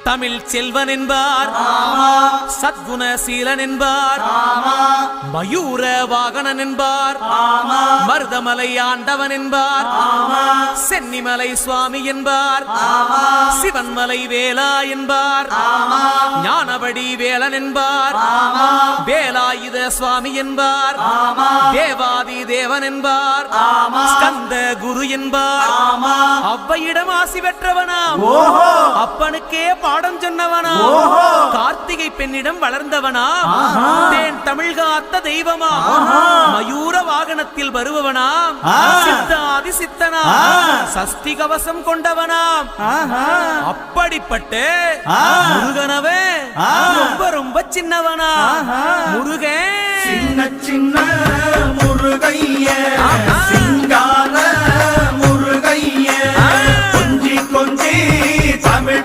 தமிழ் செல்வன் என்பார், சத்குணசீலன் என்பார், மயூர வாகனன் என்பார், மருதமலை ஆண்டவன் என்பார், சென்னிமலை சுவாமி என்பார், சிவன்மலை வேலா என்பார், ஞானபடி வேலன் என்பார், வேலாயுத சுவாமி என்பார், தேவாதி தேவன் என்பார், ஸ்கந்த குரு என்பார், அவ்வையிடம் ஆசி பெற்றவனாம், அப்பனுக்கே பாடம் சொன்னவனா, கார்த்திகை பெண்ணிடம் வளர்ந்தவனா, தேன் தமிழ் காத்த தெய்வமா, மயூர வாகனத்தில் வருபவனாம், சித்தாதி சித்தனா, சஷ்டி கவசம் கொண்டவனாம், அப்படிப்பட்ட முருகனவே ரொம்ப ரொம்ப சின்னவனா, முருகன் சின்ன சின்ன முருகைய சிங்கார முருகைய கொஞ்சி கொஞ்சி தமிழ்